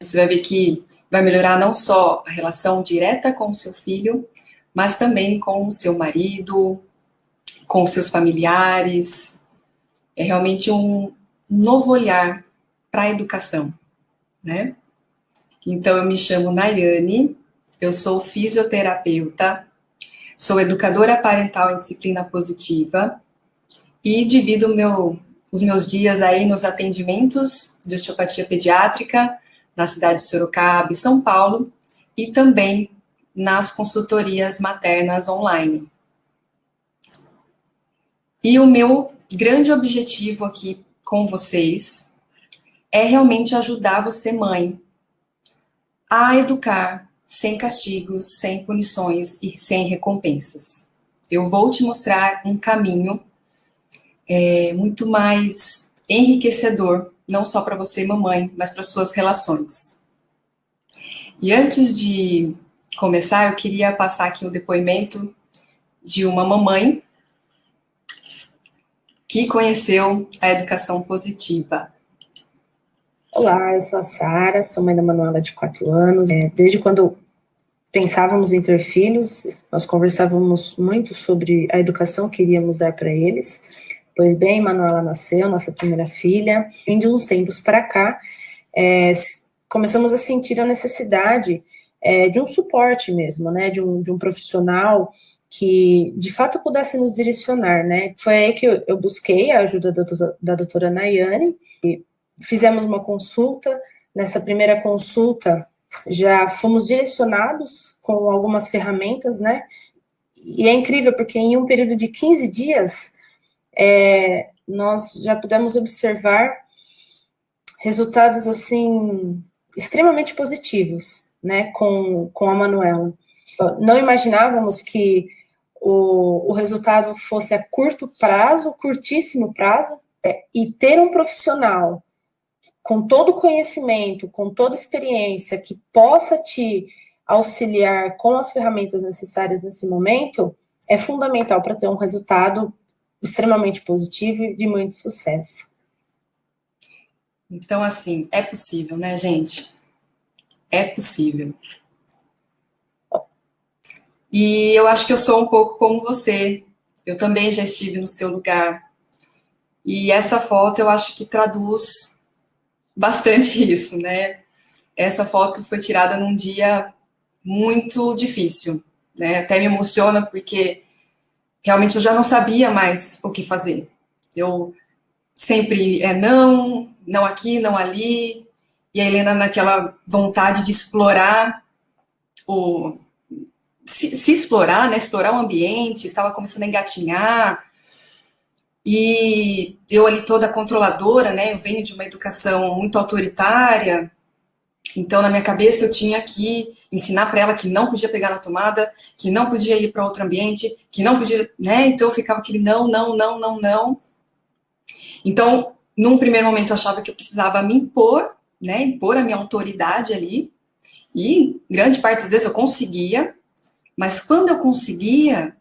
Você vai ver que vai melhorar não só a relação direta com o seu filho, mas também com o seu marido, com os seus familiares. É realmente um novo olhar para a educação, né? Então, eu me chamo Nayane, eu sou fisioterapeuta, sou educadora parental em disciplina positiva e divido os meus dias aí nos atendimentos de osteopatia pediátrica na cidade de Sorocaba e São Paulo e também nas consultorias maternas online. E o meu grande objetivo aqui com vocês é realmente ajudar você, mãe, a educar sem castigos, sem punições e sem recompensas. Eu vou te mostrar um caminho muito mais enriquecedor, não só para você, mamãe, mas para suas relações. E antes de começar, eu queria passar aqui o depoimento de uma mamãe que conheceu a educação positiva. Olá, eu sou a Sara, sou mãe da Manuela de 4 anos. Desde quando pensávamos em ter filhos, nós conversávamos muito sobre a educação que iríamos dar para eles. Pois bem, Manuela nasceu, nossa primeira filha. E de uns tempos para cá, começamos a sentir a necessidade de um suporte mesmo, né, de um profissional que, de fato, pudesse nos direcionar, né. Foi aí que eu busquei a ajuda da doutora Nayane, e fizemos uma consulta. Nessa primeira consulta, já fomos direcionados com algumas ferramentas, né, e é incrível, porque em um período de 15 dias, nós já pudemos observar resultados, assim, extremamente positivos, né, com a Manuela. Não imaginávamos que o resultado fosse a curto prazo, curtíssimo prazo, e ter um profissional com todo o conhecimento, com toda a experiência, que possa te auxiliar com as ferramentas necessárias nesse momento, é fundamental para ter um resultado extremamente positivo e de muito sucesso. Então, assim, é possível, né, gente? É possível. E eu acho que eu sou um pouco como você. Eu também já estive no seu lugar. E essa foto eu acho que traduz bastante isso, né? Essa foto foi tirada num dia muito difícil, né? Até me emociona porque realmente eu já não sabia mais o que fazer. Eu sempre não, não aqui, não ali. E a Helena naquela vontade de explorar se explorar, né? Explorar o ambiente, estava começando a engatinhar. E eu ali toda controladora, né? Eu venho de uma educação muito autoritária, então na minha cabeça eu tinha que ensinar para ela que não podia pegar na tomada, que não podia ir para outro ambiente, que não podia, né? Então eu ficava aquele não, não, não, não, não. Então, num primeiro momento eu achava que eu precisava me impor, né? Impor a minha autoridade ali. E grande parte das vezes eu conseguia, mas quando eu conseguia,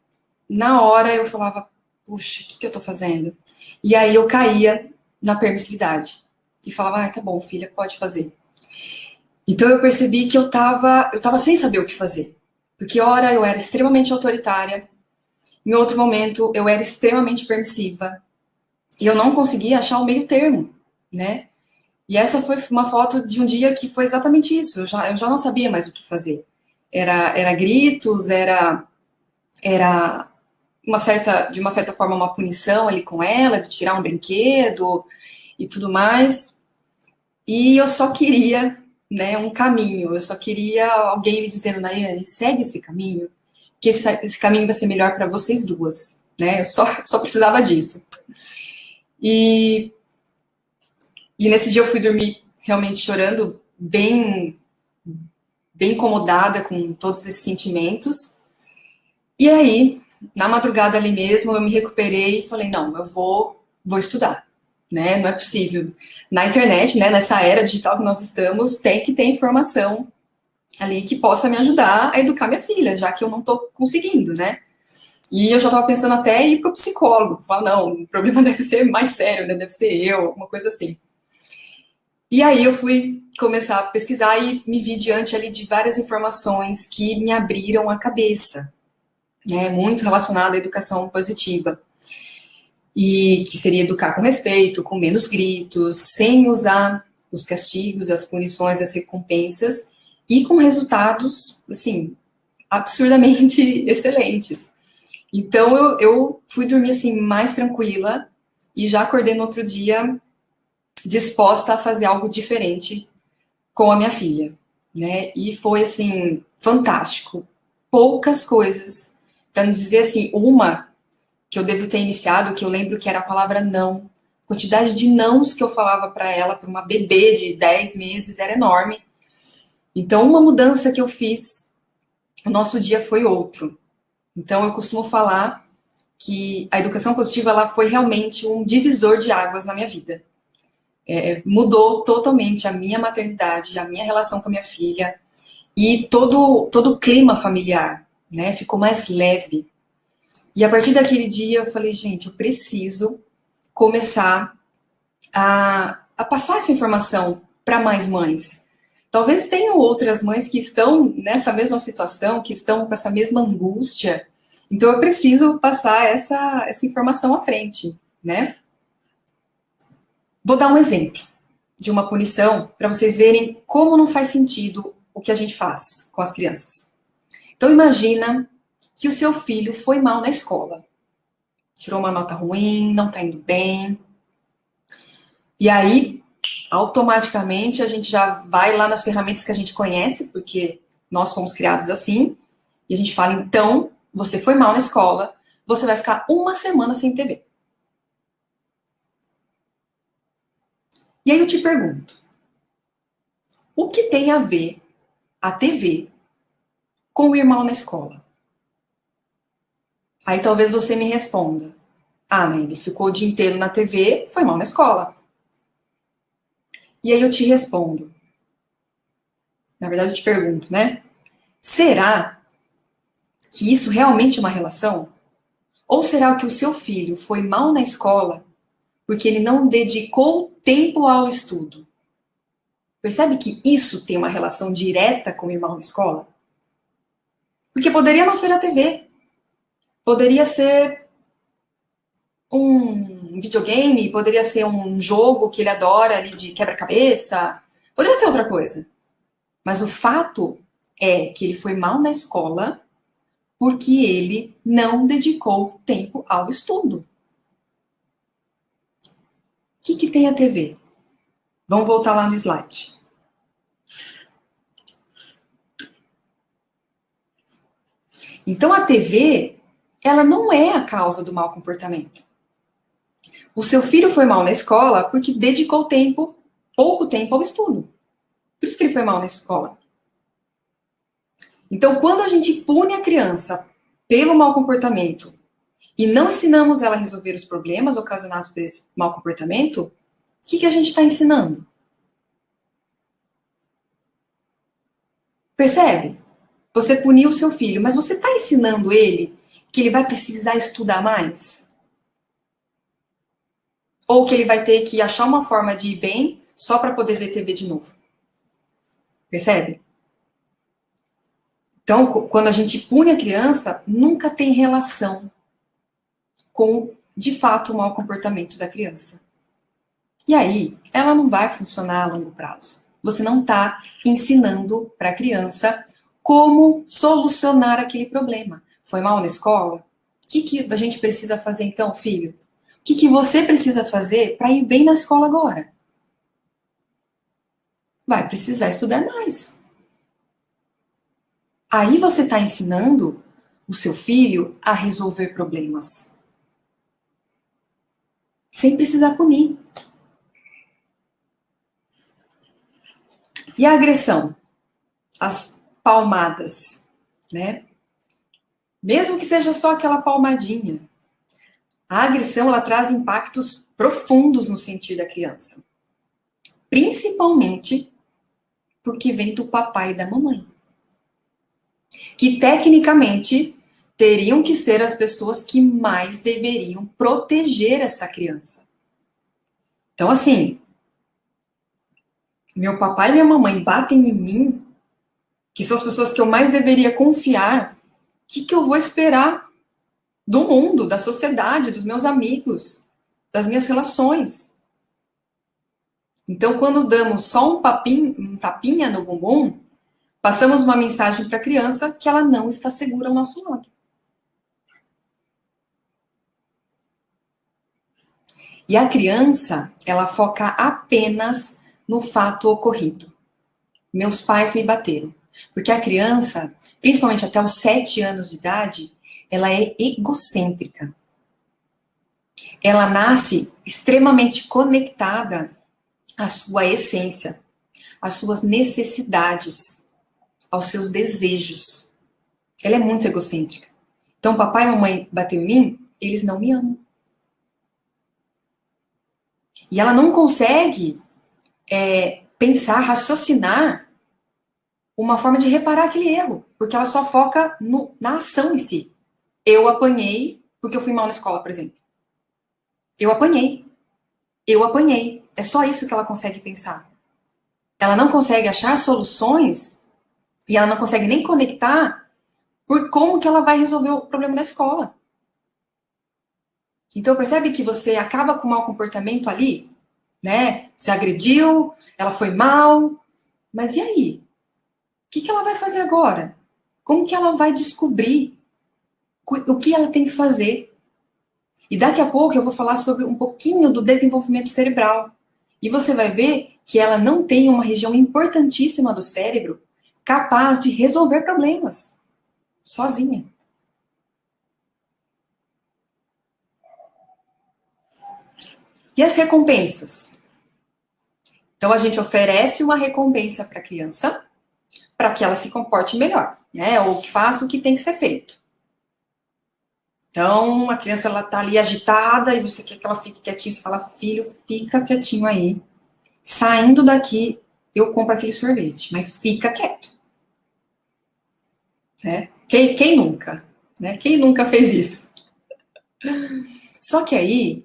na hora eu falava, puxa, o que eu tô fazendo? E aí eu caía na permissividade. E falava, tá bom, filha, pode fazer. Então eu percebi que eu tava sem saber o que fazer. Porque, ora, eu era extremamente autoritária, em outro momento eu era extremamente permissiva, e eu não conseguia achar o meio termo, né? E essa foi uma foto de um dia que foi exatamente isso, eu já não sabia mais o que fazer. Era gritos, era de uma certa forma, uma punição ali com ela, de tirar um brinquedo e tudo mais. E eu só queria, né, um caminho, eu só queria alguém me dizendo, Nayane, segue esse caminho, que esse caminho vai ser melhor para vocês duas, né? Eu só precisava disso. E nesse dia eu fui dormir realmente chorando, bem incomodada com todos esses sentimentos. E aí, na madrugada ali mesmo, eu me recuperei e falei, não, eu vou estudar, né? Não é possível. Na internet, né, nessa era digital que nós estamos, tem que ter informação ali que possa me ajudar a educar minha filha, já que eu não estou conseguindo, né? E eu já estava pensando até em ir para o psicólogo. Falar, não, o problema deve ser mais sério, né? Deve ser eu, alguma coisa assim. E aí eu fui começar a pesquisar e me vi diante ali de várias informações que me abriram a cabeça, né, muito relacionada à educação positiva. E que seria educar com respeito, com menos gritos, sem usar os castigos, as punições, as recompensas, e com resultados, assim, absurdamente excelentes. Então eu fui dormir assim mais tranquila e já acordei no outro dia disposta a fazer algo diferente com a minha filha, né? E foi assim fantástico. Poucas coisas, para não dizer assim, uma que eu devo ter iniciado, que eu lembro que era a palavra não. A quantidade de nãos que eu falava para ela, para uma bebê de 10 meses, era enorme. Então, uma mudança que eu fiz, o nosso dia foi outro. Então, eu costumo falar que a educação positiva ela foi realmente um divisor de águas na minha vida. Mudou totalmente a minha maternidade, a minha relação com a minha filha e todo o clima familiar, né? Ficou mais leve. E a partir daquele dia eu falei, gente, eu preciso começar a passar essa informação para mais mães. Talvez tenham outras mães que estão nessa mesma situação, que estão com essa mesma angústia. Então eu preciso passar essa informação à frente, né? Vou dar um exemplo de uma punição para vocês verem como não faz sentido o que a gente faz com as crianças. Então imagina que o seu filho foi mal na escola. Tirou uma nota ruim, não está indo bem. E aí, automaticamente, a gente já vai lá nas ferramentas que a gente conhece, porque nós fomos criados assim, e a gente fala, então, você foi mal na escola, você vai ficar uma semana sem TV. E aí eu te pergunto, o que tem a ver a TV com o ir mal na escola? Aí talvez você me responda, né, ele ficou o dia inteiro na TV, foi mal na escola. E aí eu te respondo, na verdade eu te pergunto, né? Será que isso realmente é uma relação? Ou será que o seu filho foi mal na escola porque ele não dedicou tempo ao estudo? Percebe que isso tem uma relação direta com o ir mal na escola? Porque poderia não ser a TV. Poderia ser um videogame, poderia ser um jogo que ele adora ali de quebra-cabeça, poderia ser outra coisa. Mas o fato é que ele foi mal na escola porque ele não dedicou tempo ao estudo. O que tem a TV? Vamos voltar lá no slide. Então a TV, ela não é a causa do mau comportamento. O seu filho foi mal na escola porque dedicou pouco tempo ao estudo. Por isso que ele foi mal na escola. Então, quando a gente pune a criança pelo mau comportamento e não ensinamos ela a resolver os problemas ocasionados por esse mau comportamento, o que a gente está ensinando? Percebe? Você puniu o seu filho, mas você está ensinando ele que ele vai precisar estudar mais? Ou que ele vai ter que achar uma forma de ir bem só para poder ver TV de novo? Percebe? Então, quando a gente pune a criança, nunca tem relação com, de fato, o mau comportamento da criança. E aí, ela não vai funcionar a longo prazo. Você não está ensinando para a criança como solucionar aquele problema. Foi mal na escola? O que a gente precisa fazer então, filho? O que você precisa fazer para ir bem na escola agora? Vai precisar estudar mais. Aí você está ensinando o seu filho a resolver problemas. Sem precisar punir. E a agressão? As palmadas, né? Mesmo que seja só aquela palmadinha. A agressão, ela traz impactos profundos no sentido da criança. Principalmente porque vem do papai e da mamãe. Que, tecnicamente, teriam que ser as pessoas que mais deveriam proteger essa criança. Então, assim, meu papai e minha mamãe batem em mim, que são as pessoas que eu mais deveria confiar, o que eu vou esperar do mundo, da sociedade, dos meus amigos, das minhas relações? Então, quando damos só um tapinha no bumbum, passamos uma mensagem para a criança que ela não está segura ao nosso lado. E a criança, ela foca apenas no fato ocorrido. Meus pais me bateram. Porque a criança, principalmente até os 7 anos de idade, ela é egocêntrica. Ela nasce extremamente conectada à sua essência, às suas necessidades, aos seus desejos. Ela é muito egocêntrica. Então, papai e mamãe bateu em mim, eles não me amam. E ela não consegue pensar, raciocinar uma forma de reparar aquele erro, porque ela só foca na ação em si. Eu apanhei porque eu fui mal na escola, por exemplo. Eu apanhei. Eu apanhei. É só isso que ela consegue pensar. Ela não consegue achar soluções e ela não consegue nem conectar por como que ela vai resolver o problema da escola. Então, percebe que você acaba com o mau comportamento ali, né? Se agrediu, ela foi mal, mas e aí? O que ela vai fazer agora? Como que ela vai descobrir o que ela tem que fazer? E daqui a pouco eu vou falar sobre um pouquinho do desenvolvimento cerebral. E você vai ver que ela não tem uma região importantíssima do cérebro capaz de resolver problemas sozinha. E as recompensas? Então a gente oferece uma recompensa para a criança para que ela se comporte melhor, né? Ou que faça o que tem que ser feito. Então, a criança ela tá ali agitada e você quer que ela fique quietinha, você fala, filho, fica quietinho aí. Saindo daqui, eu compro aquele sorvete, mas fica quieto. Né? Quem nunca? Né? Quem nunca fez isso? Só que aí,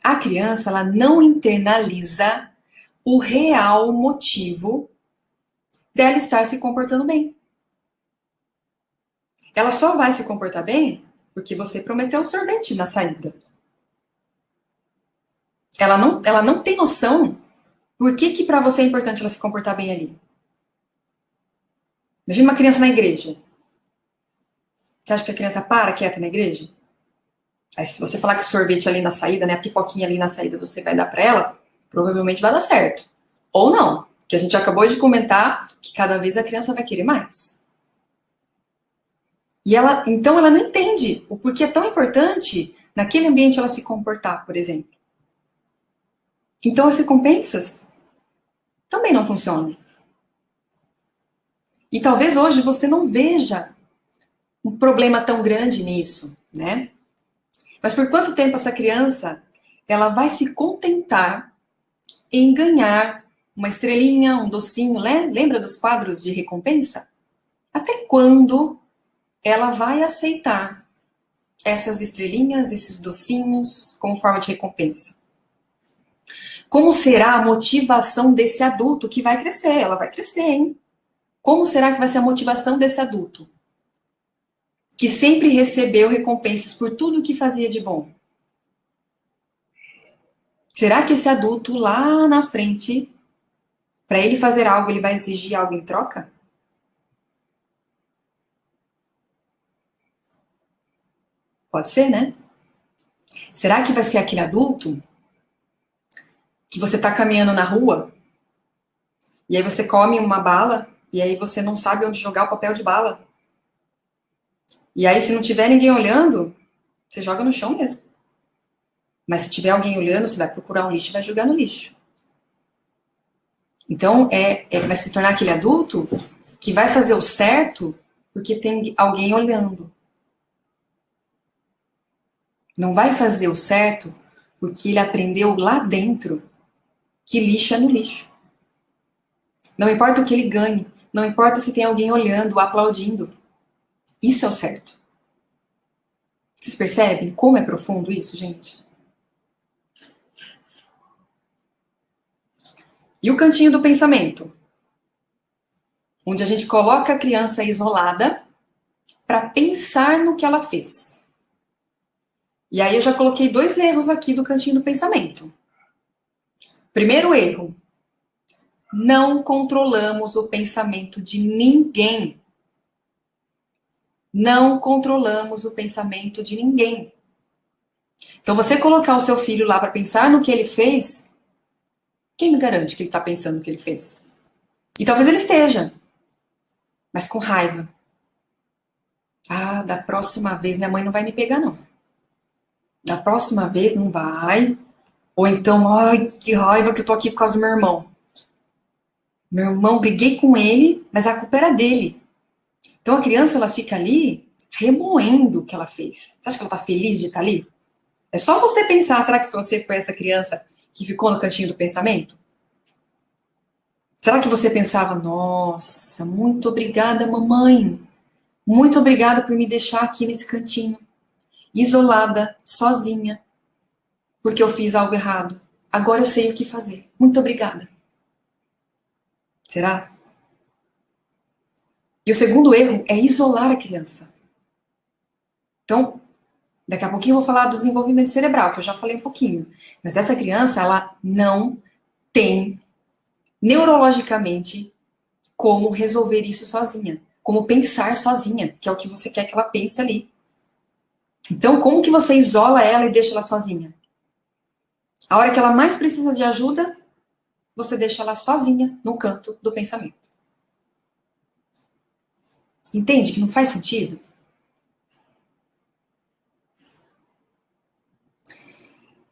a criança ela não internaliza o real motivo dela estar se comportando bem. Ela só vai se comportar bem porque você prometeu um sorvete na saída. Ela não tem noção por que para você é importante ela se comportar bem ali. Imagina uma criança na igreja. Você acha que a criança para quieta na igreja? Aí se você falar que o sorvete ali na saída, né, a pipoquinha ali na saída você vai dar para ela, provavelmente vai dar certo. Ou não, que a gente acabou de comentar que cada vez a criança vai querer mais. E então ela não entende o porquê é tão importante naquele ambiente ela se comportar, por exemplo. Então as recompensas também não funcionam. E talvez hoje você não veja um problema tão grande nisso, né? Mas por quanto tempo essa criança ela vai se contentar em ganhar uma estrelinha, um docinho, lembra dos quadros de recompensa? Até quando ela vai aceitar essas estrelinhas, esses docinhos, como forma de recompensa? Como será a motivação desse adulto que vai crescer? Ela vai crescer, hein? Como será que vai ser a motivação desse adulto? Que sempre recebeu recompensas por tudo que fazia de bom. Será que esse adulto lá na frente, para ele fazer algo, ele vai exigir algo em troca? Pode ser, né? Será que vai ser aquele adulto que você tá caminhando na rua e aí você come uma bala e aí você não sabe onde jogar o papel de bala? E aí se não tiver ninguém olhando, você joga no chão mesmo. Mas se tiver alguém olhando, você vai procurar um lixo e vai jogar no lixo. Então, vai se tornar aquele adulto que vai fazer o certo porque tem alguém olhando. Não vai fazer o certo porque ele aprendeu lá dentro que lixo é no lixo. Não importa o que ele ganhe, não importa se tem alguém olhando, aplaudindo. Isso é o certo. Vocês percebem como é profundo isso, gente? E o cantinho do pensamento? Onde a gente coloca a criança isolada para pensar no que ela fez. E aí eu já coloquei 2 erros aqui do cantinho do pensamento. Primeiro erro: não controlamos o pensamento de ninguém. Não controlamos o pensamento de ninguém. Então, você colocar o seu filho lá para pensar no que ele fez, quem me garante que ele está pensando no que ele fez? E talvez ele esteja, mas com raiva. Ah, da próxima vez minha mãe não vai me pegar, não. Da próxima vez não vai. Ou então, ai, que raiva que eu tô aqui por causa do meu irmão. Meu irmão, briguei com ele, mas a culpa era dele. Então a criança, ela fica ali remoendo o que ela fez. Você acha que ela tá feliz de estar ali? É só você pensar, será que você foi essa criança que ficou no cantinho do pensamento? Será que você pensava, nossa, muito obrigada, mamãe. Muito obrigada por me deixar aqui nesse cantinho, isolada, sozinha, porque eu fiz algo errado. Agora eu sei o que fazer. Muito obrigada. Será? E o segundo erro é isolar a criança. Então, daqui a pouquinho eu vou falar do desenvolvimento cerebral, que eu já falei um pouquinho. Mas essa criança, ela não tem neurologicamente como resolver isso sozinha, como pensar sozinha, que é o que você quer que ela pense ali. Então, como que você isola ela e deixa ela sozinha? A hora que ela mais precisa de ajuda, você deixa ela sozinha no canto do pensamento. Entende que não faz sentido?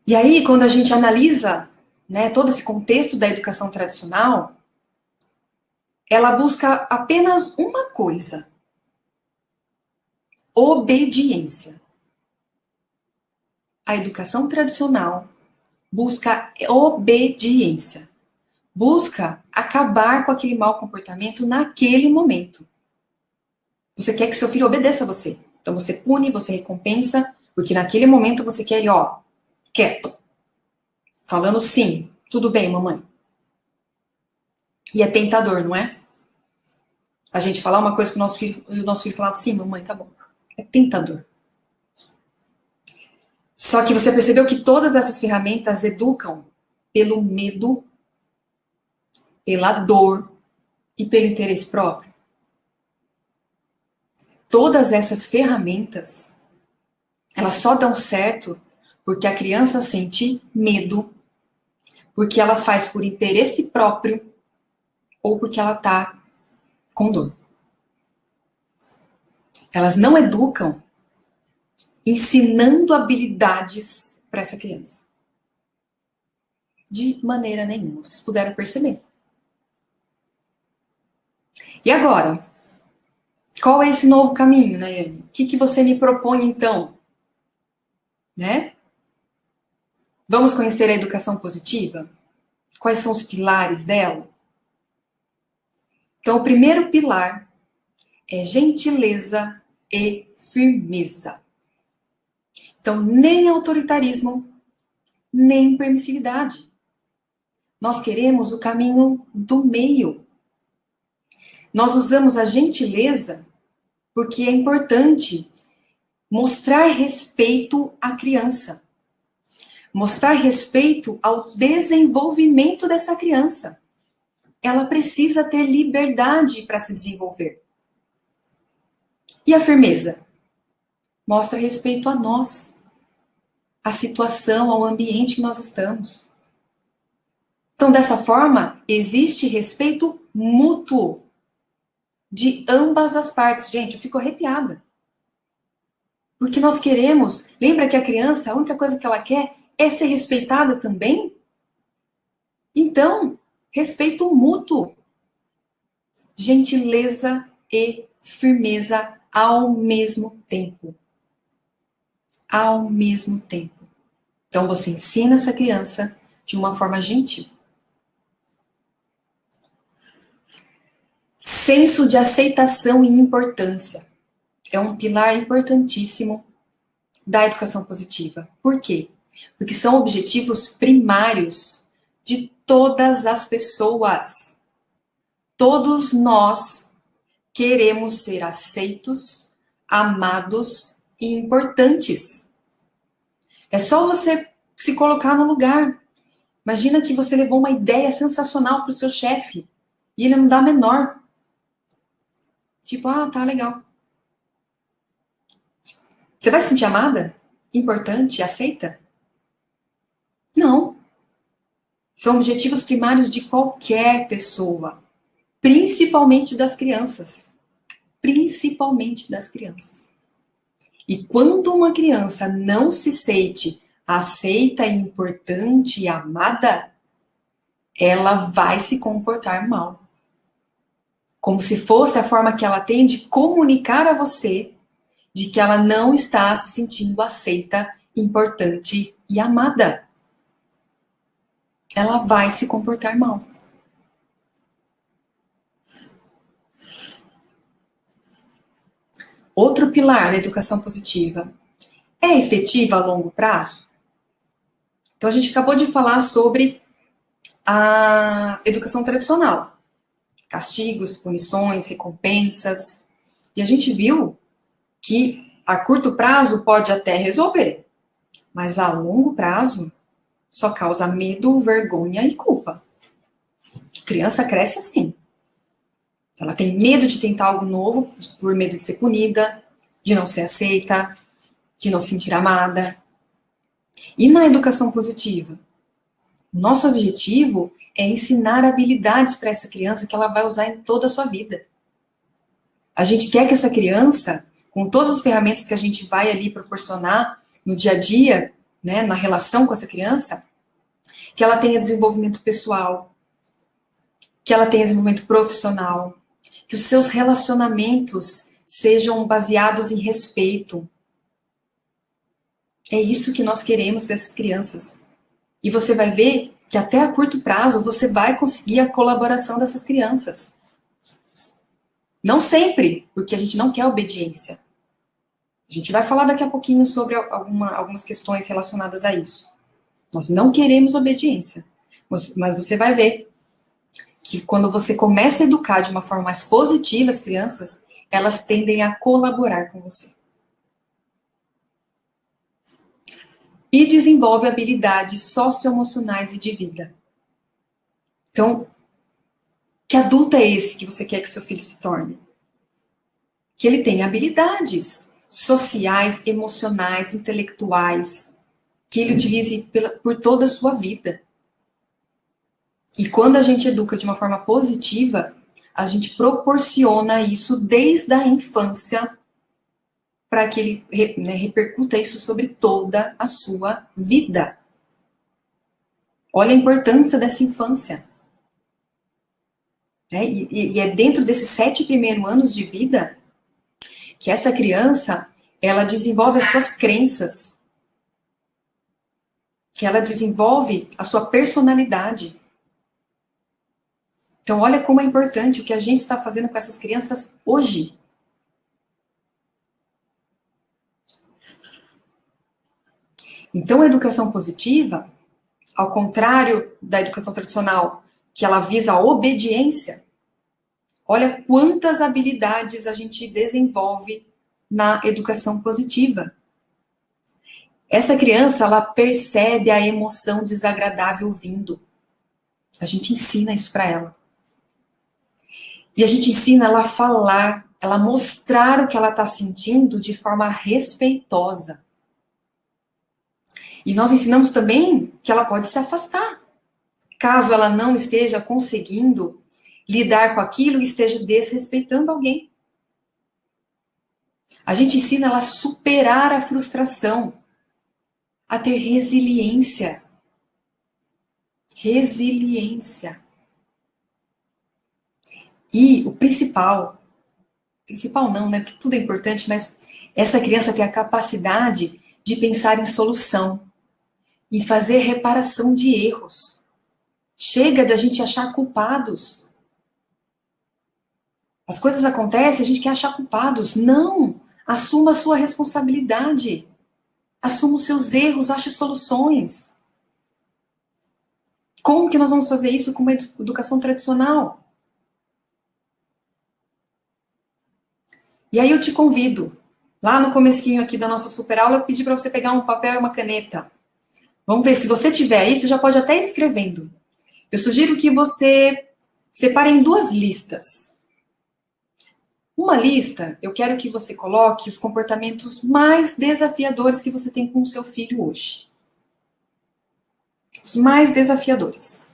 E aí, quando a gente analisa, né, todo esse contexto da educação tradicional, ela busca apenas uma coisa: obediência. A educação tradicional busca obediência. Busca acabar com aquele mau comportamento naquele momento. Você quer que seu filho obedeça a você. Então você pune, você recompensa, porque naquele momento você quer ele, ó, quieto. Falando sim, tudo bem, mamãe. E é tentador, não é? A gente falar uma coisa pro nosso filho e o nosso filho falar, sim, mamãe, tá bom. É tentador. Só que você percebeu que todas essas ferramentas educam pelo medo, pela dor e pelo interesse próprio. Todas essas ferramentas, elas só dão certo porque a criança sente medo, porque ela faz por interesse próprio ou porque ela tá com dor. Elas não educam ensinando habilidades para essa criança. De maneira nenhuma. Vocês puderam perceber. E agora? Qual é esse novo caminho, Nayane? O que você me propõe, então? Né? Vamos conhecer a educação positiva? Quais são os pilares dela? Então, o primeiro pilar é gentileza e firmeza. Então, nem autoritarismo, nem permissividade. Nós queremos o caminho do meio. Nós usamos a gentileza porque é importante mostrar respeito à criança. Mostrar respeito ao desenvolvimento dessa criança. Ela precisa ter liberdade para se desenvolver. E a firmeza? Mostra respeito a nós, à situação, ao ambiente que nós estamos. Então, dessa forma, existe respeito mútuo de ambas as partes. Gente, eu fico arrepiada. Porque nós queremos, lembra que a criança, a única coisa que ela quer é ser respeitada também? Então, respeito mútuo. Gentileza e firmeza ao mesmo tempo. Ao mesmo tempo. Então, você ensina essa criança de uma forma gentil. Senso de aceitação e importância. É um pilar importantíssimo da educação positiva. Por quê? Porque são objetivos primários de todas as pessoas. Todos nós queremos ser aceitos, amados e importantes. É só você se colocar no lugar. Imagina que você levou uma ideia sensacional para o seu chefe e ele não dá a menor. Tipo, tá legal. Você vai se sentir amada? Importante? Aceita? Não. São objetivos primários de qualquer pessoa. Principalmente das crianças. Principalmente das crianças. E quando uma criança não se sente aceita, importante e amada, ela vai se comportar mal. Como se fosse a forma que ela tem de comunicar a você de que ela não está se sentindo aceita, importante e amada. Ela vai se comportar mal. Outro pilar da educação positiva. É efetiva a longo prazo? Então, a gente acabou de falar sobre a educação tradicional. Castigos, punições, recompensas. E a gente viu que a curto prazo pode até resolver, mas a longo prazo só causa medo, vergonha e culpa. A criança cresce assim. Ela tem medo de tentar algo novo, por medo de ser punida, de não ser aceita, de não se sentir amada. E na educação positiva? Nosso objetivo é ensinar habilidades para essa criança que ela vai usar em toda a sua vida. A gente quer que essa criança, com todas as ferramentas que a gente vai ali proporcionar no dia a dia, né, na relação com essa criança, que ela tenha desenvolvimento pessoal, que ela tenha desenvolvimento profissional, que os seus relacionamentos sejam baseados em respeito. É isso que nós queremos dessas crianças. E você vai ver que até a curto prazo você vai conseguir a colaboração dessas crianças. Não sempre, porque a gente não quer obediência. A gente vai falar daqui a pouquinho sobre algumas questões relacionadas a isso. Nós não queremos obediência. Mas você vai ver que quando você começa a educar de uma forma mais positiva as crianças, elas tendem a colaborar com você. E desenvolve habilidades socioemocionais e de vida. Então, que adulto é esse que você quer que seu filho se torne? Que ele tenha habilidades sociais, emocionais, intelectuais, que ele utilize por toda a sua vida. E quando a gente educa de uma forma positiva, a gente proporciona isso desde a infância para que ele repercuta isso sobre toda a sua vida. Olha a importância dessa infância. E é dentro desses 7 primeiros anos de vida que essa criança, ela desenvolve as suas crenças, que ela desenvolve a sua personalidade. Então, olha como é importante o que a gente está fazendo com essas crianças hoje. Então, a educação positiva, ao contrário da educação tradicional, que ela visa a obediência, olha quantas habilidades a gente desenvolve na educação positiva. Essa criança, ela percebe a emoção desagradável vindo. A gente ensina isso para ela. E a gente ensina ela a falar, ela mostrar o que ela está sentindo de forma respeitosa. E nós ensinamos também que ela pode se afastar, caso ela não esteja conseguindo lidar com aquilo e esteja desrespeitando alguém. A gente ensina ela a superar a frustração, a ter resiliência. Resiliência. E o principal não, né? Porque tudo é importante, mas essa criança tem a capacidade de pensar em solução, em fazer reparação de erros. Chega da gente achar culpados. As coisas acontecem, a gente quer achar culpados. Não! Assuma a sua responsabilidade. Assuma os seus erros, ache soluções. Como que nós vamos fazer isso com uma educação tradicional? E aí eu te convido, lá no comecinho aqui da nossa super aula, eu pedi para você pegar um papel e uma caneta. Vamos ver, se você tiver aí, você já pode até ir escrevendo. Eu sugiro que você separe em 2 listas. Uma lista, eu quero que você coloque os comportamentos mais desafiadores que você tem com o seu filho hoje. Os mais desafiadores.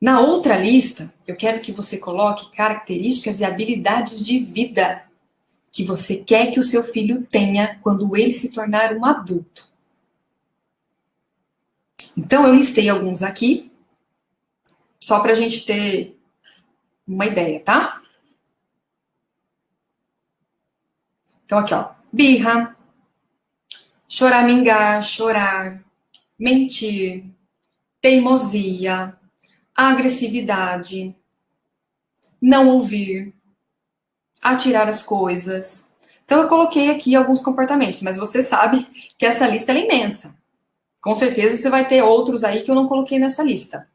Na outra lista, eu quero que você coloque características e habilidades de vida que você quer que o seu filho tenha quando ele se tornar um adulto. Então, eu listei alguns aqui, só para a gente ter uma ideia, tá? Então, aqui, ó. Birra, choramingar, chorar, mentir, teimosia, agressividade, não ouvir, atirar as coisas. Então, eu coloquei aqui alguns comportamentos, mas você sabe que essa lista é imensa. Com certeza você vai ter outros aí que eu não coloquei nessa lista.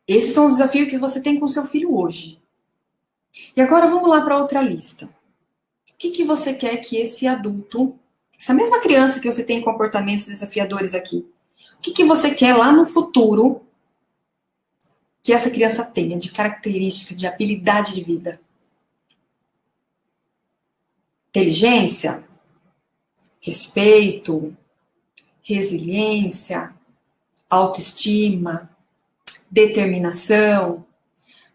Esses são os desafios que você tem com seu filho hoje. E agora vamos lá para outra lista. O que você quer que esse adulto, essa mesma criança que você tem comportamentos desafiadores aqui, o que você quer lá no futuro que essa criança tenha de característica, de habilidade de vida? Inteligência, respeito, resiliência, autoestima, determinação,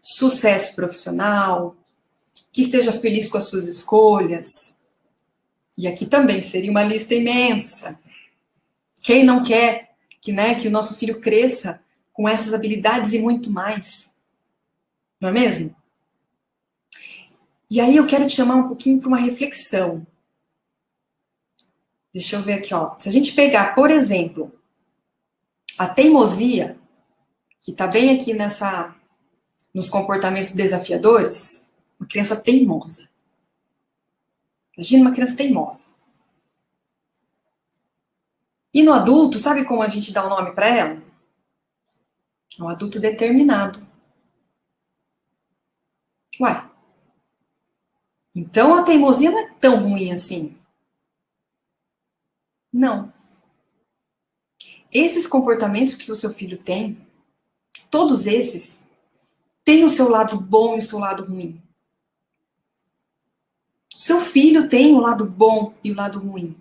sucesso profissional, que esteja feliz com as suas escolhas. E aqui também seria uma lista imensa. Quem não quer que o nosso filho cresça com essas habilidades e muito mais? Não é mesmo? E aí eu quero te chamar um pouquinho para uma reflexão. Deixa eu ver aqui, ó. Se a gente pegar, por exemplo, a teimosia, que está bem aqui nos comportamentos desafiadores, uma criança teimosa. Imagina uma criança teimosa. E no adulto, sabe como a gente dá o nome para ela? Um adulto determinado. Ué. Então a teimosia não é tão ruim assim. Não. Esses comportamentos que o seu filho tem, todos esses, têm o seu lado bom e o seu lado ruim. O seu filho tem o lado bom e o lado ruim.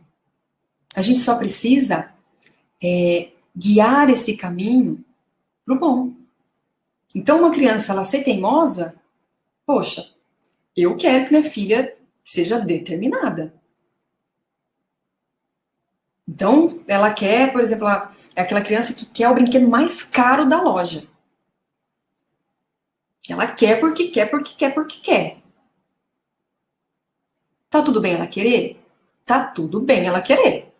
A gente só precisa guiar esse caminho pro bom. Então, uma criança, ela ser teimosa, poxa, eu quero que minha filha seja determinada. Então, ela quer, por exemplo, é aquela criança que quer o brinquedo mais caro da loja. Ela quer porque quer, porque quer, porque quer. Tá tudo bem ela querer? Tá tudo bem ela querer.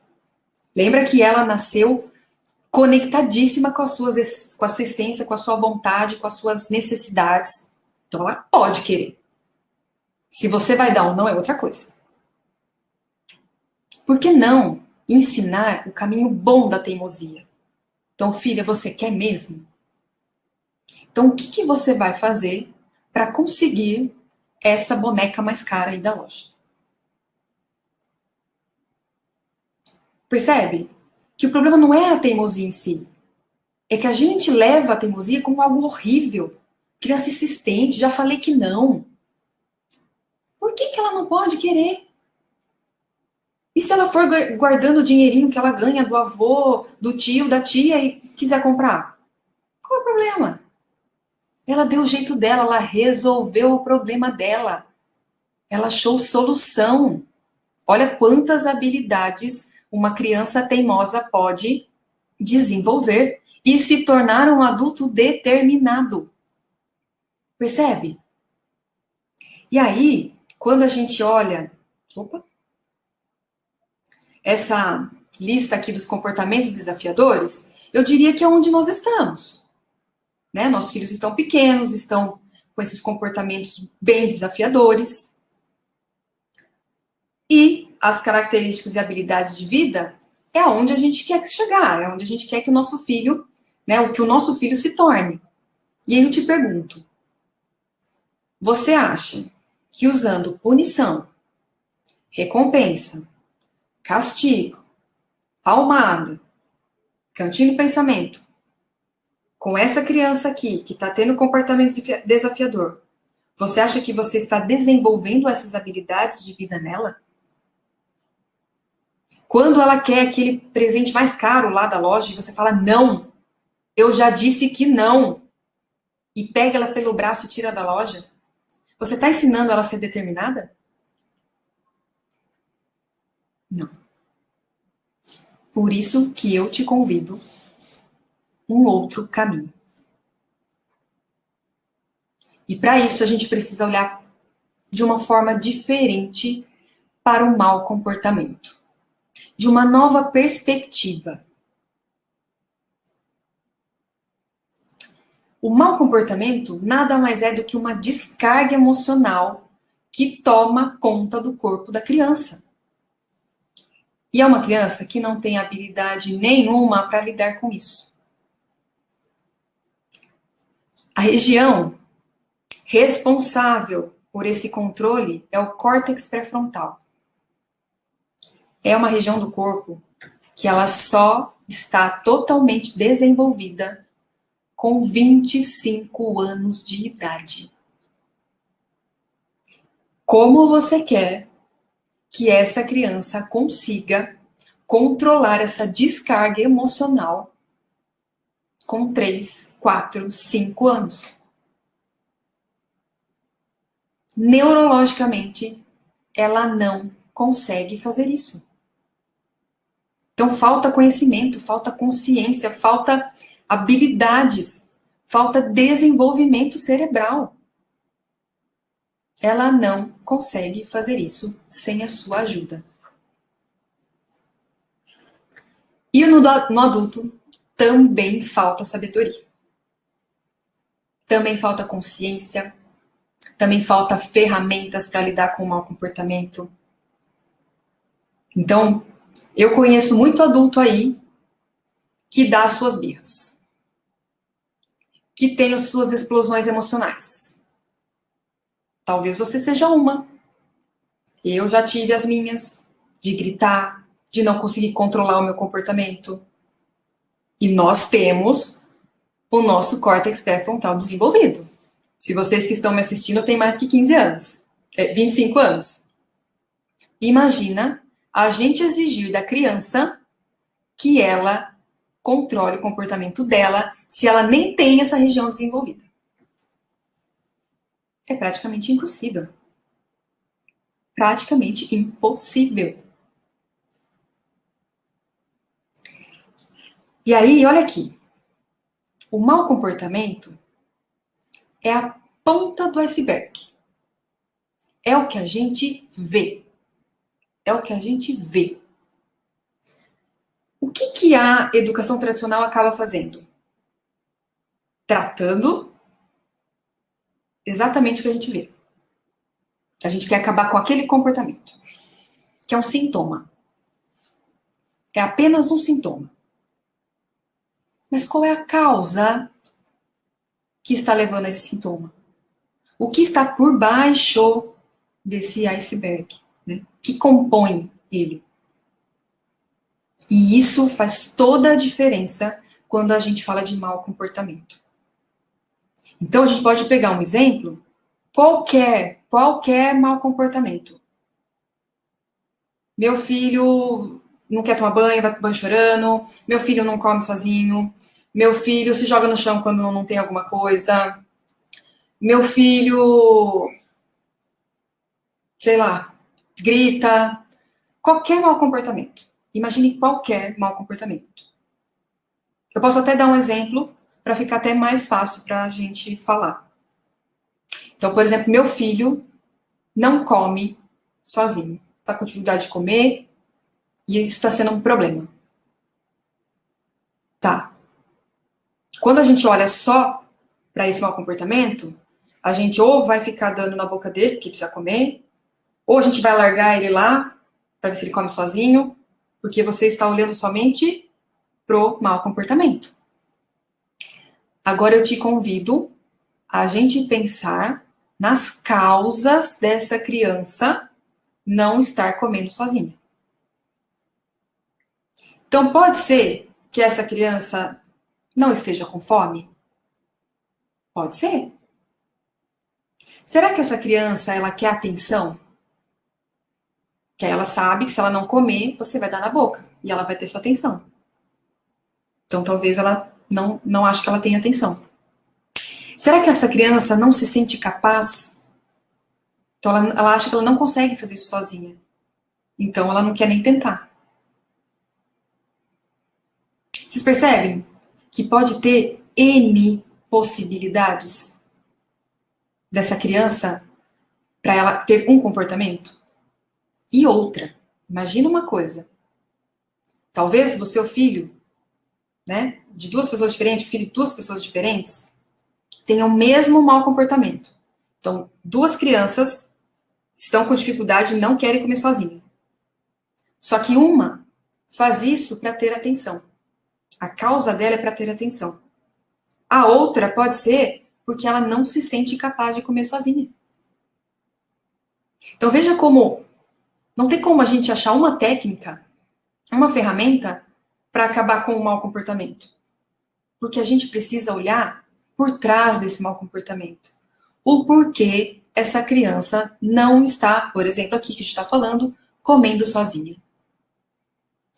Lembra que ela nasceu conectadíssima com a sua essência, com a sua vontade, com as suas necessidades. Então ela pode querer. Se você vai dar ou não é outra coisa. Por que não ensinar o caminho bom da teimosia? Então, filha, você quer mesmo? Então, o que você vai fazer para conseguir essa boneca mais cara aí da loja? Percebe? Que o problema não é a teimosia em si. É que a gente leva a teimosia como algo horrível. Criança insistente, já falei que não. Por que ela não pode querer? E se ela for guardando o dinheirinho que ela ganha do avô, do tio, da tia e quiser comprar? Qual é o problema? Ela deu o jeito dela, ela resolveu o problema dela. Ela achou solução. Olha quantas habilidades uma criança teimosa pode desenvolver e se tornar um adulto determinado. Percebe? E aí, quando a gente olha essa lista aqui dos comportamentos desafiadores, eu diria que é onde nós estamos. Né? Nossos filhos estão pequenos, estão com esses comportamentos bem desafiadores. E as características e habilidades de vida é aonde a gente quer chegar, é onde a gente quer que o nosso filho, né, o que o nosso filho se torne. E aí eu te pergunto, você acha que usando punição, recompensa, castigo, palmada, cantinho do pensamento, com essa criança aqui, que está tendo comportamento desafiador, você acha que você está desenvolvendo essas habilidades de vida nela? Quando ela quer aquele presente mais caro lá da loja e você fala, não, eu já disse que não, e pega ela pelo braço e tira da loja, você está ensinando ela a ser determinada? Não. Por isso que eu te convido um outro caminho. E para isso a gente precisa olhar de uma forma diferente para o mau comportamento. De uma nova perspectiva. O mau comportamento nada mais é do que uma descarga emocional que toma conta do corpo da criança. E é uma criança que não tem habilidade nenhuma para lidar com isso. A região responsável por esse controle é o córtex pré-frontal. É uma região do corpo que ela só está totalmente desenvolvida com 25 anos de idade. Como você quer que essa criança consiga controlar essa descarga emocional com 3, 4, 5 anos? Neurologicamente, ela não consegue fazer isso. Então, falta conhecimento, falta consciência, falta habilidades, falta desenvolvimento cerebral. Ela não consegue fazer isso sem a sua ajuda. E no adulto também falta sabedoria. Também falta consciência, também falta ferramentas para lidar com o mau comportamento. Então, eu conheço muito adulto aí que dá as suas birras, que tem as suas explosões emocionais. Talvez você seja uma. Eu já tive as minhas, de gritar, de não conseguir controlar o meu comportamento. E nós temos o nosso córtex pré-frontal desenvolvido. Se vocês que estão me assistindo têm mais que 15 anos, 25 anos. Imagina a gente exigir da criança que ela controle o comportamento dela se ela nem tem essa região desenvolvida. É praticamente impossível. Praticamente impossível. E aí, olha aqui. O mau comportamento é a ponta do iceberg. É o que a gente vê. É o que a gente vê. O que a educação tradicional acaba fazendo? Tratando exatamente o que a gente vê. A gente quer acabar com aquele comportamento, que é um sintoma. É apenas um sintoma. Mas qual é a causa que está levando a esse sintoma? O que está por baixo desse iceberg, né? Que compõe ele? E isso faz toda a diferença quando a gente fala de mau comportamento. Então, a gente pode pegar um exemplo, qualquer mau comportamento. Meu filho não quer tomar banho, vai pro banho chorando, meu filho não come sozinho, meu filho se joga no chão quando não tem alguma coisa, meu filho, sei lá, grita, qualquer mau comportamento. Imagine qualquer mau comportamento. Eu posso até dar um exemplo para ficar até mais fácil para a gente falar. Então, por exemplo, meu filho não come sozinho. Está com dificuldade de comer e isso está sendo um problema. Tá. Quando a gente olha só para esse mau comportamento, a gente ou vai ficar dando na boca dele, porque precisa comer, ou a gente vai largar ele lá para ver se ele come sozinho, Porque você está olhando somente pro mau comportamento. Agora eu te convido a gente pensar nas causas dessa criança não estar comendo sozinha. Então pode ser que essa criança não esteja com fome? Pode ser. Será que essa criança, ela quer atenção? Que ela sabe que se ela não comer, você vai dar na boca e ela vai ter sua atenção. Então talvez ela não ache que ela tem atenção. Será que essa criança não se sente capaz? Então ela acha que ela não consegue fazer isso sozinha. Então ela não quer nem tentar. Vocês percebem que pode ter N possibilidades dessa criança para ela ter um comportamento? E outra, imagina uma coisa. Talvez você, o filho, né, de duas pessoas diferentes, filho de duas pessoas diferentes, tenham o mesmo mau comportamento. Então, duas crianças estão com dificuldade e não querem comer sozinha. Só que uma faz isso para ter atenção. A causa dela é para ter atenção. A outra pode ser porque ela não se sente capaz de comer sozinha. Então veja como não tem como a gente achar uma técnica, uma ferramenta para acabar com o mau comportamento. Porque a gente precisa olhar por trás desse mau comportamento. O porquê essa criança não está, por exemplo, aqui que a gente está falando, comendo sozinha.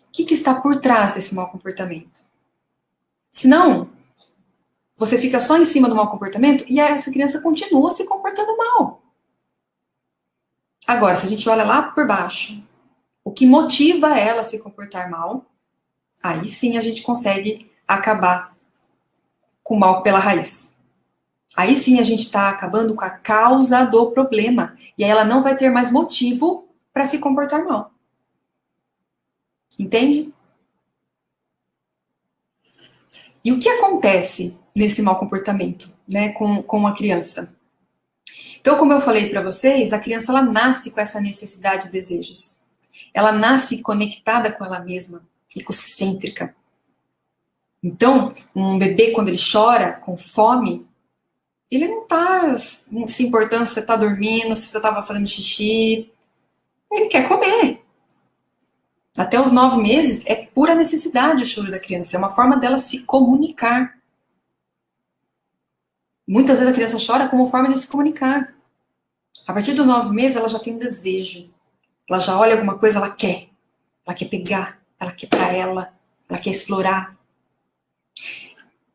O que está por trás desse mau comportamento? Senão, você fica só em cima do mau comportamento e essa criança continua se comportando mal. Agora, se a gente olha lá por baixo, o que motiva ela a se comportar mal, aí sim a gente consegue acabar com o mal pela raiz. Aí sim a gente está acabando com a causa do problema. E aí ela não vai ter mais motivo para se comportar mal. Entende? E o que acontece nesse mau comportamento, né, com a criança? Então, como eu falei para vocês, a criança ela nasce com essa necessidade de desejos. Ela nasce conectada com ela mesma, egocêntrica. Então, um bebê, quando ele chora com fome, ele não tá se importando se você tá dormindo, se você tava fazendo xixi. Ele quer comer. Até os 9 meses é pura necessidade o choro da criança. É uma forma dela se comunicar. Muitas vezes a criança chora como forma de se comunicar. A partir dos 9 meses ela já tem um desejo. Ela já olha alguma coisa, ela quer. Ela quer pegar, ela quer pra ela quer explorar.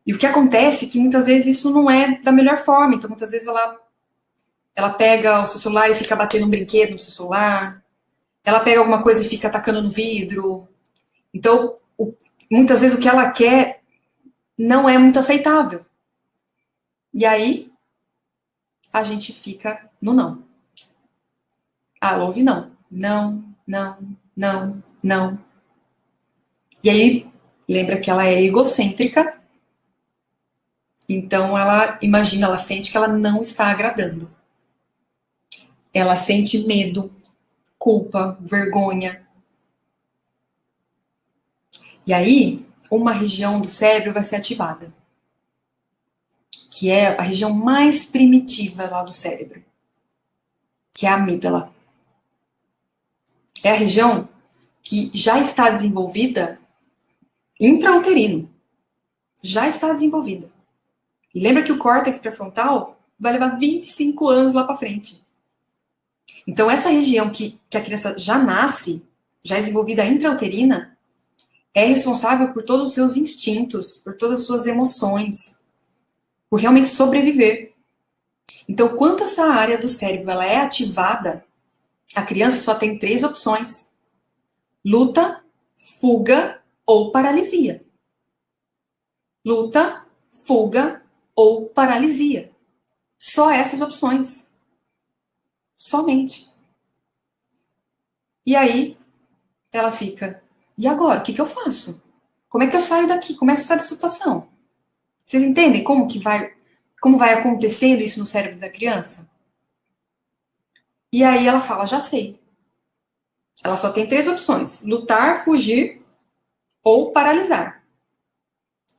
E o que acontece é que muitas vezes isso não é da melhor forma. Então muitas vezes ela pega o seu celular e fica batendo um brinquedo no seu celular. Ela pega alguma coisa e fica atacando no vidro. Então, muitas vezes o que ela quer não é muito aceitável. E aí, a gente fica no não. Ela ouve não. Não, não, não, não. E aí, lembra que ela é egocêntrica. Então, ela imagina, ela sente que ela não está agradando. Ela sente medo, culpa, vergonha. E aí, uma região do cérebro vai ser ativada, que é a região mais primitiva lá do cérebro, que é a amígdala. É a região que já está desenvolvida intrauterino. Já está desenvolvida. E lembra que o córtex pré-frontal vai levar 25 anos lá para frente. Então, essa região que a criança já nasce, já é desenvolvida intrauterina, é responsável por todos os seus instintos, por todas as suas emoções, por realmente sobreviver. Então, quando essa área do cérebro ela é ativada, a criança só tem 3 opções: luta, fuga ou paralisia. Luta, fuga ou paralisia. Só essas opções. Somente. E aí, ela fica, e agora? O que eu faço? Como é que eu saio daqui? Como é que eu saio dessa situação? Vocês entendem como vai acontecendo isso no cérebro da criança? E aí ela fala, já sei. Ela só tem 3 opções: lutar, fugir ou paralisar.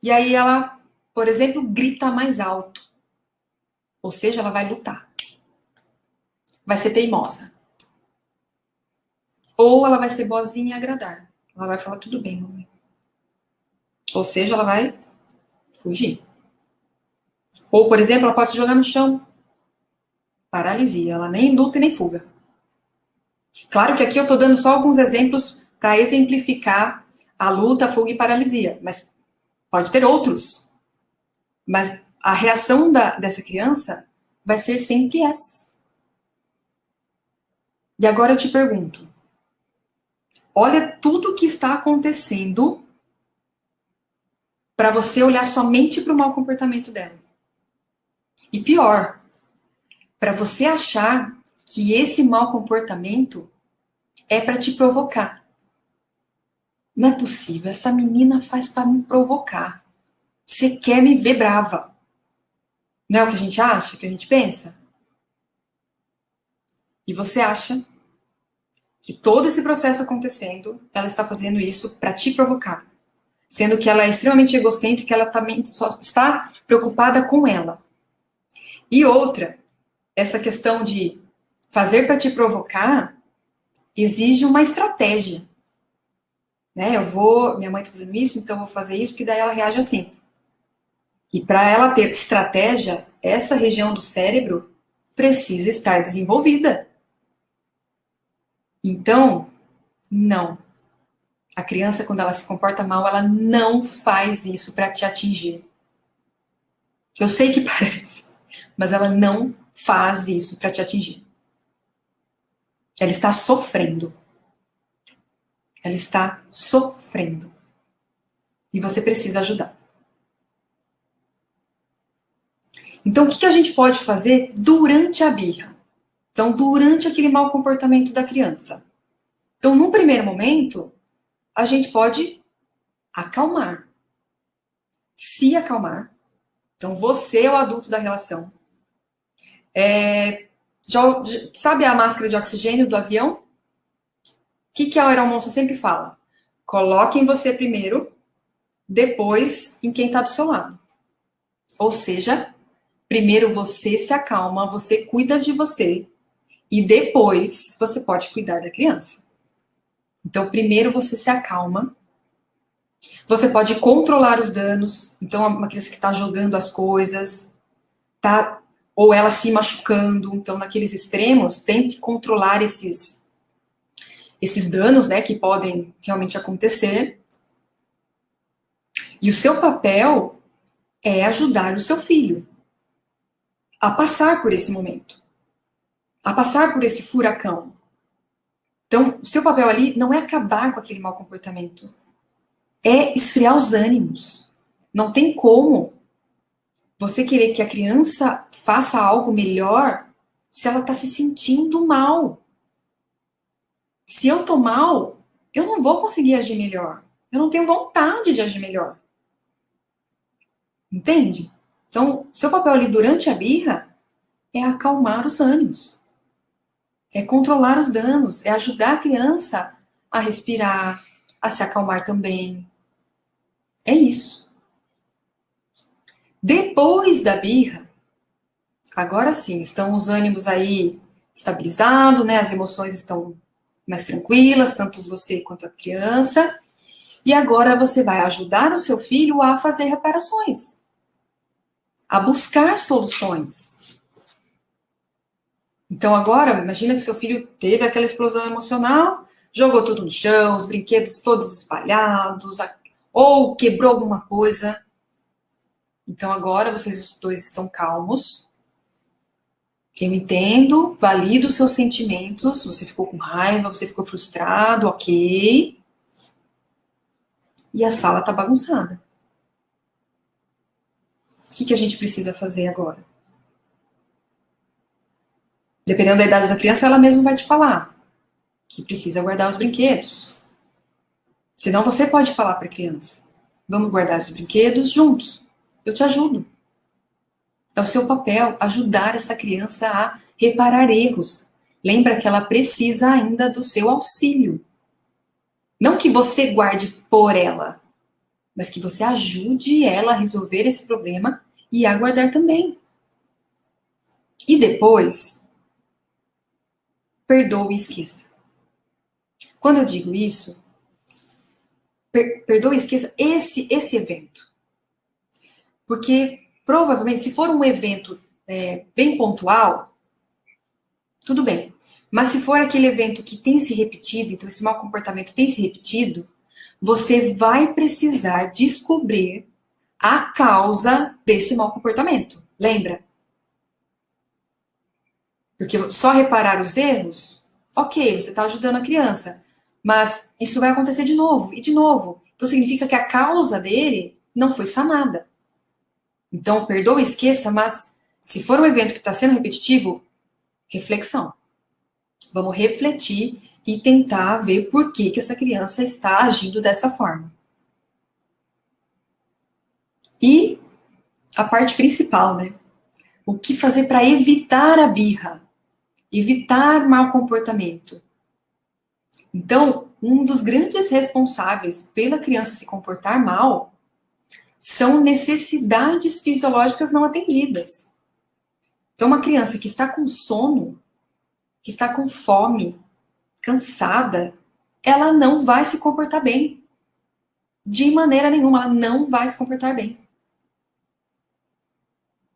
E aí ela, por exemplo, grita mais alto. Ou seja, ela vai lutar. Vai ser teimosa. Ou ela vai ser boazinha e agradar. Ela vai falar, tudo bem, mamãe. Ou seja, ela vai fugir. Ou, por exemplo, ela pode se jogar no chão. Paralisia. Ela nem luta e nem fuga. Claro que aqui eu estou dando só alguns exemplos para exemplificar a luta, a fuga e paralisia. Mas pode ter outros. Mas a reação dessa criança vai ser sempre essa. E agora eu te pergunto. Olha tudo o que está acontecendo para você olhar somente para o mau comportamento dela. E pior, para você achar que esse mau comportamento é para te provocar. Não é possível, essa menina faz para me provocar. Você quer me ver brava. Não é o que a gente acha, que a gente pensa? E você acha que todo esse processo acontecendo, ela está fazendo isso para te provocar. Sendo que ela é extremamente egocêntrica, ela também só está preocupada com ela. E outra, essa questão de fazer para te provocar exige uma estratégia. Né? Minha mãe está fazendo isso, então eu vou fazer isso, porque daí ela reage assim. E para ela ter estratégia, essa região do cérebro precisa estar desenvolvida. Então, não. A criança, quando ela se comporta mal, ela não faz isso para te atingir. Eu sei que parece, mas ela não faz isso para te atingir. Ela está sofrendo. Ela está sofrendo. E você precisa ajudar. Então, o que a gente pode fazer durante a birra? Então, durante aquele mau comportamento da criança. Então, num primeiro momento, a gente pode acalmar. Se acalmar. Então, você é o adulto da relação. Sabe a máscara de oxigênio do avião? O que a aeromoça sempre fala? Coloque em você primeiro, depois em quem está do seu lado. Ou seja, primeiro você se acalma, você cuida de você, e depois você pode cuidar da criança. Então, primeiro você se acalma. Você pode controlar os danos. Então, uma criança que está jogando as coisas, ou ela se machucando. Então, naqueles extremos, tente controlar esses danos, né, que podem realmente acontecer. E o seu papel é ajudar o seu filho a passar por esse momento, a passar por esse furacão. Então, o seu papel ali não é acabar com aquele mau comportamento, é esfriar os ânimos. Não tem como você querer que a criança faça algo melhor se ela está se sentindo mal. Se eu tô mal, eu não vou conseguir agir melhor. Eu não tenho vontade de agir melhor. Entende? Então, seu papel ali durante a birra é acalmar os ânimos. É controlar os danos, é ajudar a criança a respirar, a se acalmar também. É isso. Depois da birra, agora sim, estão os ânimos aí estabilizados, né? As emoções estão mais tranquilas, tanto você quanto a criança. E agora você vai ajudar o seu filho a fazer reparações, a buscar soluções. Então agora, imagina que seu filho teve aquela explosão emocional, jogou tudo no chão, os brinquedos todos espalhados, ou quebrou alguma coisa. Então agora vocês dois estão calmos. Eu entendo, valido os seus sentimentos. Você ficou com raiva, você ficou frustrado, ok. E a sala tá bagunçada. O que a gente precisa fazer agora? Dependendo da idade da criança, ela mesma vai te falar que precisa guardar os brinquedos. Senão você pode falar para a criança: vamos guardar os brinquedos juntos. Eu te ajudo. É o seu papel ajudar essa criança a reparar erros, lembra que ela precisa ainda do seu auxílio. Não que você guarde por ela, mas que você ajude ela a resolver esse problema e a guardar também. E depois, perdoe e esqueça. Quando eu digo isso, perdoe e esqueça esse evento. Porque, provavelmente, se for um evento bem pontual, tudo bem. Mas se for aquele evento que tem se repetido, então esse mau comportamento tem se repetido, você vai precisar descobrir a causa desse mau comportamento. Lembra? Porque só reparar os erros, ok, você está ajudando a criança. Mas isso vai acontecer de novo e de novo. Então significa que a causa dele não foi sanada. Então, perdoa e esqueça, mas se for um evento que está sendo repetitivo, reflexão. Vamos refletir e tentar ver por que essa criança está agindo dessa forma. E a parte principal, né? O que fazer para evitar a birra? Evitar mau comportamento. Então, um dos grandes responsáveis pela criança se comportar mal são necessidades fisiológicas não atendidas. Então, uma criança que está com sono, que está com fome, cansada, ela não vai se comportar bem. De maneira nenhuma, ela não vai se comportar bem.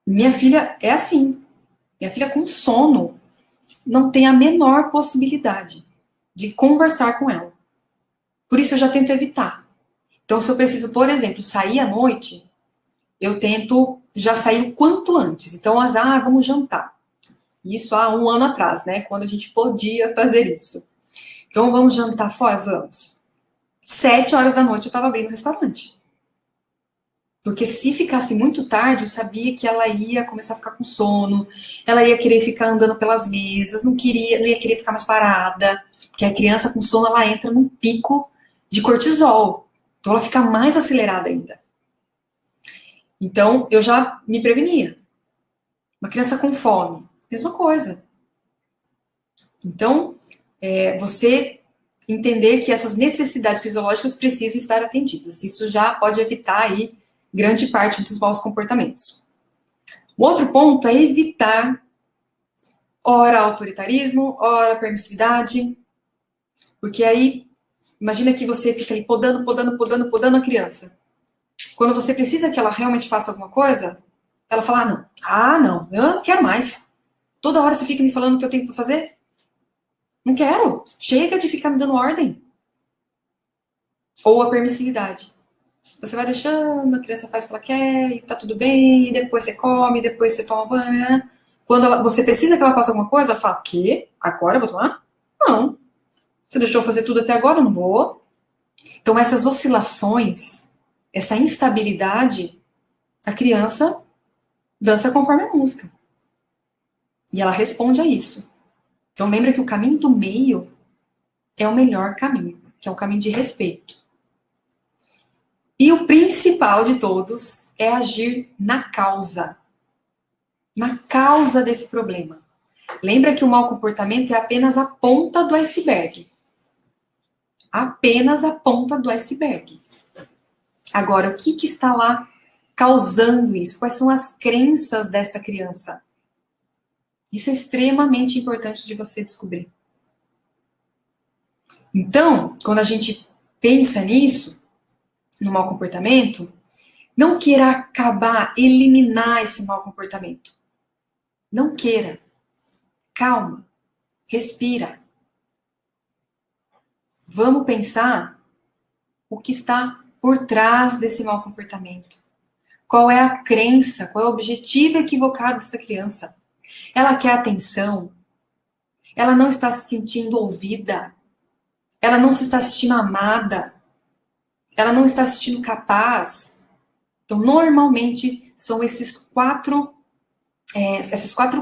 Minha filha é assim. Minha filha com sono não tem a menor possibilidade de conversar com ela. Por isso eu já tento evitar. Então, se eu preciso, por exemplo, sair à noite, eu tento já sair o quanto antes. Então, vamos jantar. Isso há 1 ano atrás, né? Quando a gente podia fazer isso. Então, vamos jantar fora? Vamos. 7 horas da noite eu estava abrindo o restaurante. Porque se ficasse muito tarde, eu sabia que ela ia começar a ficar com sono, ela ia querer ficar andando pelas mesas, não ia querer ficar mais parada, porque a criança com sono, ela entra num pico de cortisol, então ela fica mais acelerada ainda. Então, eu já me prevenia. Uma criança com fome, mesma coisa. Então, você entender que essas necessidades fisiológicas precisam estar atendidas. Isso já pode evitar aí grande parte dos maus comportamentos. O outro ponto é evitar ora autoritarismo, ora permissividade, porque aí, imagina que você fica ali podando a criança. Quando você precisa que ela realmente faça alguma coisa, ela fala, não, eu não quero mais. Toda hora você fica me falando o que eu tenho para fazer? Não quero, chega de ficar me dando ordem. Ou a permissividade. Você vai deixando, a criança faz o que ela quer, e tá tudo bem, e depois você come, depois você toma banho. Quando você precisa que ela faça alguma coisa, ela fala, o quê? Agora eu vou tomar? Não. Você deixou eu fazer tudo até agora, eu não vou. Então, essas oscilações, essa instabilidade, a criança dança conforme a música. E ela responde a isso. Então, lembra que o caminho do meio é o melhor caminho, que é o caminho de respeito. E o principal de todos é agir na causa desse problema. Lembra que o mau comportamento é apenas a ponta do iceberg. Apenas a ponta do iceberg. Agora, o que está lá causando isso? Quais são as crenças dessa criança? Isso é extremamente importante de você descobrir. Então, quando a gente pensa nisso, no mau comportamento, não queira acabar, eliminar esse mau comportamento. Não queira. Calma. Respira. Vamos pensar o que está por trás desse mau comportamento. Qual é a crença, qual é o objetivo equivocado dessa criança? Ela quer atenção? Ela não está se sentindo ouvida? Ela não se está sentindo amada? Ela não está se sentindo capaz? Então, normalmente, são essas quatro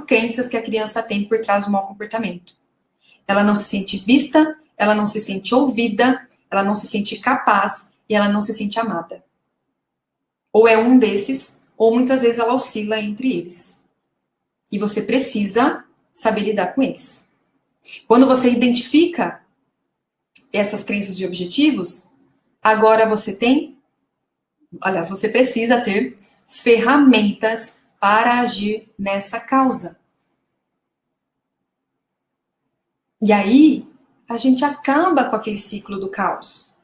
crenças que a criança tem por trás do mau comportamento. Ela não se sente vista, ela não se sente ouvida, ela não se sente capaz e ela não se sente amada. Ou é um desses, ou muitas vezes ela oscila entre eles. E você precisa saber lidar com eles. Quando você identifica essas crenças de objetivos, agora você precisa ter ferramentas para agir nessa causa. E aí, a gente acaba com aquele ciclo do caos.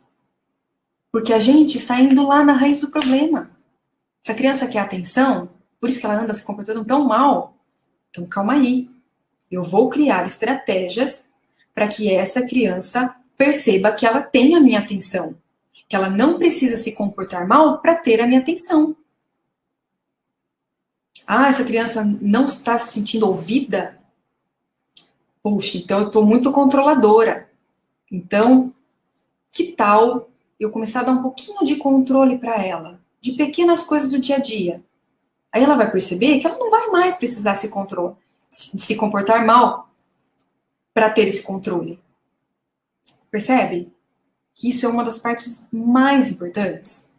Porque a gente está indo lá na raiz do problema. Se a criança quer atenção, por isso que ela anda se comportando tão mal, então calma aí. Eu vou criar estratégias para que essa criança perceba que ela tem a minha atenção. Que ela não precisa se comportar mal para ter a minha atenção. Ah, essa criança não está se sentindo ouvida? Puxa, então eu estou muito controladora. Então, que tal eu começar a dar um pouquinho de controle para ela, de pequenas coisas do dia a dia? Aí ela vai perceber que ela não vai mais precisar se comportar mal para ter esse controle. Percebe? Que isso é uma das partes mais importantes.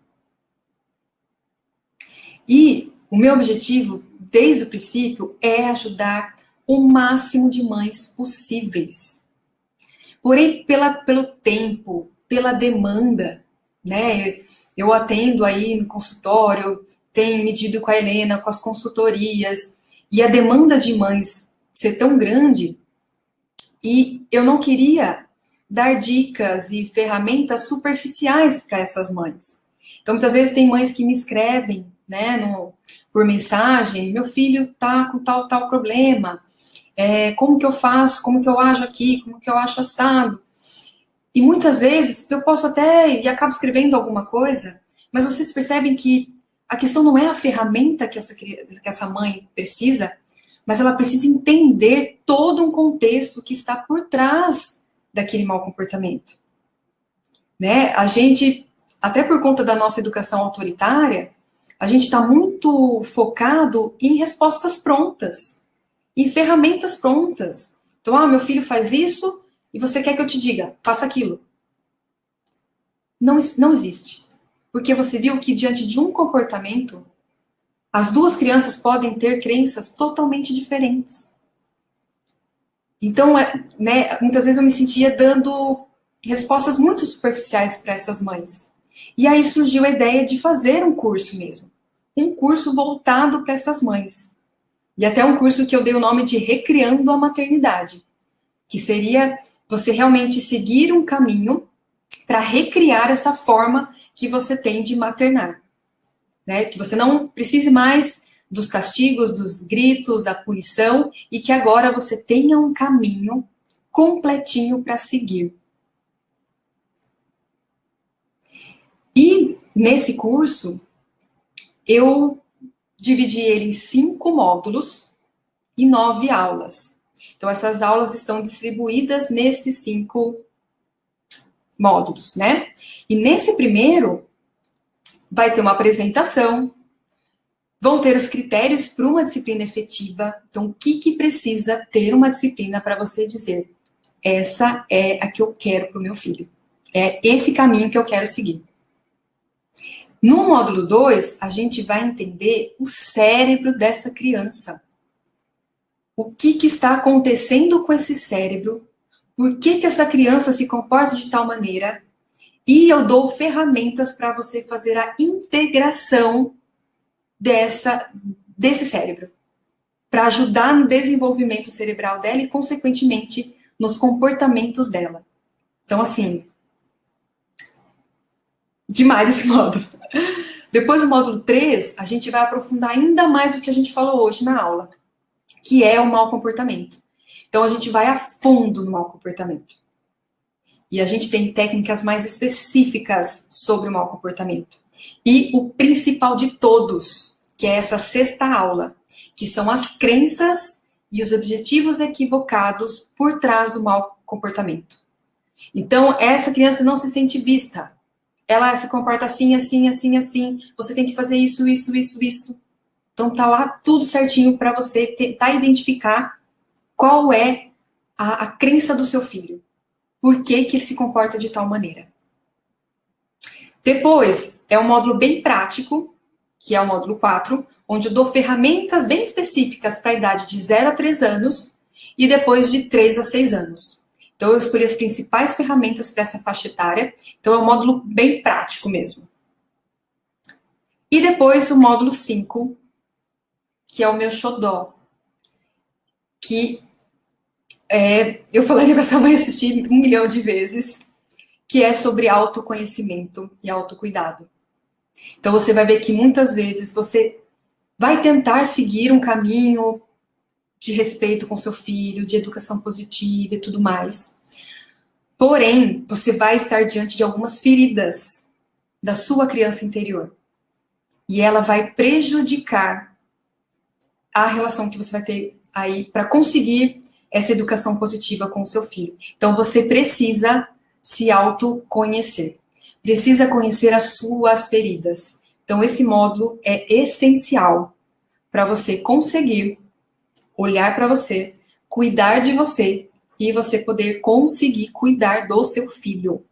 E o meu objetivo, desde o princípio, é ajudar o máximo de mães possíveis. Porém, pelo tempo, pela demanda, né? Eu atendo aí no consultório, tenho medido com a Helena, com as consultorias, e a demanda de mães ser tão grande, e eu não queria dar dicas e ferramentas superficiais para essas mães. Então, muitas vezes tem mães que me escrevem, né, por mensagem, meu filho tá com tal problema, como que eu faço, como que eu ajo aqui, como que eu acho assado. E muitas vezes eu posso até, e acabo escrevendo alguma coisa, mas vocês percebem que a questão não é a ferramenta que essa mãe precisa, mas ela precisa entender todo um contexto que está por trás daquele mau comportamento. Né? A gente, até por conta da nossa educação autoritária, a gente está muito focado em respostas prontas, em ferramentas prontas. Então, meu filho faz isso e você quer que eu te diga, faça aquilo. Não existe. Porque você viu que diante de um comportamento, as duas crianças podem ter crenças totalmente diferentes. Então, né, muitas vezes eu me sentia dando respostas muito superficiais para essas mães. E aí surgiu a ideia de fazer um curso mesmo. Um curso voltado para essas mães. E até um curso que eu dei o nome de Recriando a Maternidade. Que seria você realmente seguir um caminho para recriar essa forma que você tem de maternar. Né? Que você não precise mais dos castigos, dos gritos, da punição, e que agora você tenha um caminho completinho para seguir. E nesse curso, eu dividi ele em 5 módulos e 9 aulas. Então, essas aulas estão distribuídas nesses 5 módulos, né? E nesse primeiro, vai ter uma apresentação, vão ter os critérios para uma disciplina efetiva. Então, o que precisa ter uma disciplina para você dizer? Essa é a que eu quero para o meu filho. É esse caminho que eu quero seguir. No módulo 2, a gente vai entender o cérebro dessa criança. O que está acontecendo com esse cérebro? Por que essa criança se comporta de tal maneira? E eu dou ferramentas para você fazer a integração desse cérebro, para ajudar no desenvolvimento cerebral dela e, consequentemente, nos comportamentos dela. Então, assim, demais esse módulo. Depois do módulo 3, a gente vai aprofundar ainda mais o que a gente falou hoje na aula, que é o mau comportamento. Então, a gente vai a fundo no mau comportamento. E a gente tem técnicas mais específicas sobre o mau comportamento. E o principal de todos, que é essa 6ª aula, que são as crenças e os objetivos equivocados por trás do mau comportamento. Então, essa criança não se sente vista. Ela se comporta assim, assim, assim, assim. Você tem que fazer isso, isso, isso, isso. Então, tá lá tudo certinho para você tentar identificar qual é a crença do seu filho. Por que ele se comporta de tal maneira. Depois, é um módulo bem prático, que é o módulo 4, onde eu dou ferramentas bem específicas para a idade de 0 a 3 anos, e depois de 3 a 6 anos. Então, eu escolhi as principais ferramentas para essa faixa etária. Então, é um módulo bem prático mesmo. E depois o módulo 5, que é o meu xodó, que eu falaria para essa mãe assistir 1 milhão de vezes, que é sobre autoconhecimento e autocuidado. Então, você vai ver que muitas vezes você vai tentar seguir um caminho de respeito com seu filho, de educação positiva e tudo mais. Porém, você vai estar diante de algumas feridas da sua criança interior. E ela vai prejudicar a relação que você vai ter aí para conseguir essa educação positiva com o seu filho. Então, você precisa se autoconhecer. Precisa conhecer as suas feridas. Então, esse módulo é essencial para você conseguir olhar para você, cuidar de você e você poder conseguir cuidar do seu filho.